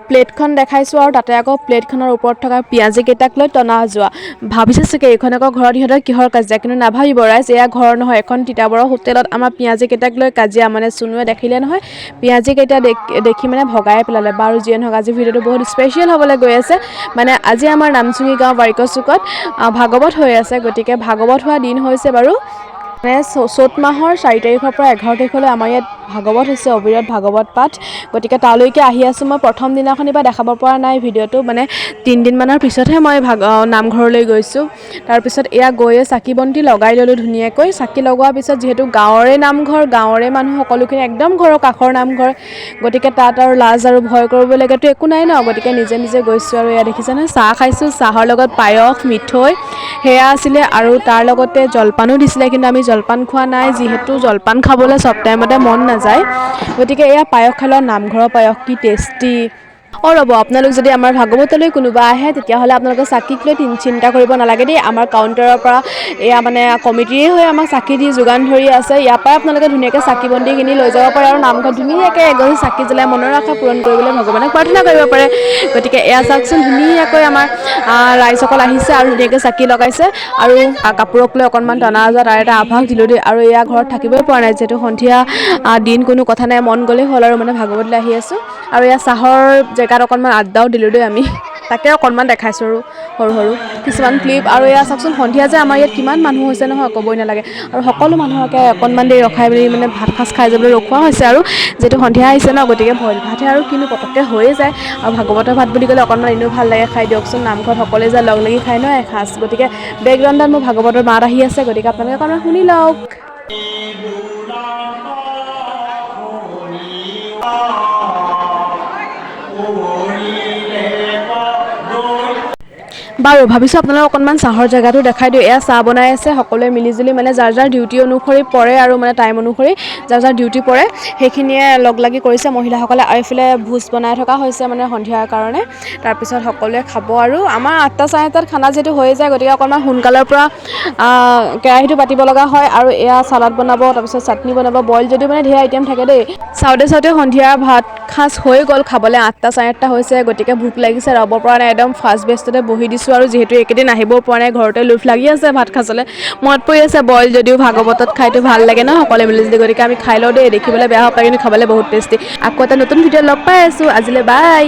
প্লেটখন দেখাইছোঁ আৰু তাতে আকৌ প্লেটখনৰ ওপৰত থকা পিঁয়াজি কেইটাক লৈ টনা যোৱা। ভাবিছে চাগে এইখন আকৌ ঘৰত সিহঁতৰ কিহৰ কাজিয়া, কিন্তু নাভাবিব ৰাইজ, এয়া ঘৰ নহয়, এখন তিতাবৰৰ হোটেলত আমাৰ পিঁয়াজি কেইটাক লৈ কাজিয়া। মানে চুনুৱে দেখিলে নহয় পিঁয়াজি কেইটা দেখি মানে ভগাই পেলালে। বাৰু যিয়ে নহওক আজি ভিডিঅ'টো বহুত স্পেচিয়েল হ'বলৈ গৈ আছে। মানে আজি আমাৰ নামচুঙি গাঁও বাৰিকৰ চুকত ভাগৱত হৈ আছে, গতিকে ভাগৱত হোৱা দিন হৈছে বাৰু। মানে চ'ত মাহৰ 4 তাৰিখৰ পৰা 11 তাৰিখলৈ আমাৰ ইয়াত ভাগৱত হৈছে, অবিৰত ভাগৱত পাঠ। গতিকে তালৈকে আহি আছোঁ। মই প্ৰথম দিনাখনিৰ পৰা দেখাব পৰা নাই ভিডিঅ'টো, মানে 3 দিনমানৰ পিছতহে মই নামঘৰলৈ গৈছোঁ। তাৰপিছত এয়া গৈয়ে চাকি বন্তি লগাই ল'লোঁ ধুনীয়াকৈ। চাকি লগোৱাৰ পিছত যিহেতু গাঁৱৰে নামঘৰ, গাঁৱৰে মানুহ সকলোখিনি একদম ঘৰৰ কাষৰ নামঘৰ, গতিকে তাত আৰু লাজ আৰু ভয় কৰিবলগীয়াতো একো নাই ন, গতিকে নিজে নিজে গৈছোঁ। আৰু এয়া দেখিছে নহয়, চাহ খাইছোঁ, চাহৰ লগত পায়স মিঠৈ সেয়া আছিলে, আৰু তাৰ লগতে জলপানো দিছিলে, কিন্তু আমি জলপান খোৱা নাই, যিহেতু জলপান খাবলৈ চব টাইমতে মন নাযায়। গতিকে এয়া পায়স খালোঁ, নামঘৰৰ পায়স কি টেষ্টি। ৰ'ব, আপোনালোক যদি আমাৰ ভাগৱতলৈ কোনোবা আহে তেতিয়াহ'লে আপোনালোকে চাকিক লৈ চিন্তা কৰিব নালাগে দেই। আমাৰ কাউণ্টাৰৰ পৰা এয়া মানে কমিটিয়ে হৈ আমাক চাকি দি যোগান ধৰি আছে। ইয়াৰ পৰাই আপোনালোকে ধুনীয়াকৈ চাকি বন্তি কিনি লৈ যাব পাৰে, আৰু নামঘৰত ধুনীয়াকৈ এগছি চাকি জ্বলাই মনৰ আশা পূৰণ কৰিবলৈ ভগৱানক প্ৰাৰ্থনা কৰিব পাৰে। গতিকে এয়া চাওকচোন, ধুনীয়াকৈ আমাৰ ৰাইজসকল আহিছে আৰু ধুনীয়াকৈ চাকি লগাইছে, আৰু কাপোৰক লৈ অকণমান টনা আজোৱা তাৰ এটা আভাস দিলোঁ দেই। আৰু এয়া ঘৰত থাকিবই পৰা নাই, যিহেতু সন্ধিয়া দিন কোনো কথা নাই, মন গ'লেই হ'ল আৰু মানে ভাগৱতলৈ আহি আছোঁ। আৰু এয়া চাহৰ জেগাত অকণমান আড্ডাও দিলোঁ দেই আমি, তাকে অকণমান দেখাইছোঁ আৰু সৰু সৰু কিছুমান ক্লিপ। আৰু এয়া চাওকচোন, সন্ধিয়া যে আমাৰ ইয়াত কিমান মানুহ হৈছে নহয়, ক'বই নালাগে। আৰু সকলো মানুহকে অকণমান দেৰি ৰখাই মেলি মানে ভাত সাজ খাই যাবলৈ ৰখোৱা হৈছে, আৰু যিহেতু সন্ধিয়া আহিছে ন, গতিকে ভোজ ভাতহে আৰু কিনো পটককৈ হৈয়ে যায়। আৰু ভাগৱতৰ ভাত বুলি ক'লে অকণমান এনেও ভাল লাগে খাই, দিয়কচোন। নামঘৰত সকলোৱে যে লগ লাগি খাই ন এসাঁজ, গতিকে বেকগ্ৰাউণ্ডত মোৰ ভাগৱতৰ মাত আহি আছে, গতিকে আপোনালোকে অকণমান শুনি লওক। বাৰু ভাবিছোঁ আপোনালোকক অকণমান চাহৰ জেগাটো দেখাই দিওঁ। এয়া চাহ বনাই আছে, সকলোৱে মিলিজুলি মানে যাৰ যাৰ ডিউটি অনুসৰি পৰে, আৰু মানে টাইম অনুসৰি যাৰ যাৰ ডিউটি পৰে সেইখিনিয়ে লগ লাগি কৰিছে মহিলাসকলে। আৰু এইফালে ভোজ বনাই থকা হৈছে মানে সন্ধিয়াৰ কাৰণে। তাৰপিছত সকলোৱে খাব, আৰু আমাৰ 8টা 8:30 খানা যিহেতু হৈ যায়, গতিকে অকণমান সোনকালৰ পৰা কেৰাহীটো পাতিব লগা হয়। আৰু এয়া চালাড বনাব, তাৰপিছত চাটনি বনাব, বইল যদিও মানে ধেৰ আইটেম থাকে দেই। চাওঁতে সন্ধিয়াৰ ভাত সাজ হৈ গ'ল, খাবলৈ 8টা 8:30 হৈছে, গতিকে ভোক লাগিছে, ৰ'ব পৰা নাই, একদম ফাৰ্ষ্ট বেষ্টতে বহি দিছোঁ। আৰু যিহেতু এইকেইদিন আহিবও পৰা নাই, ঘৰতে লোভ লাগি আছে ভাত সাজলৈ, মনত পৰি আছে বইল যদিও ভাগৱতত খাইতো ভাল লাগে ন সকলোৱে মিলি জুলি, গতিকে আমি খাই লওঁ দেই। দেখিবলৈ বেয়া হ'ব পাৰে, কিন্তু খাবলৈ বহুত টেষ্টি। আকৌ এটা নতুন ভিডিঅ' লগ পাই আছোঁ, আজিলৈ বাই।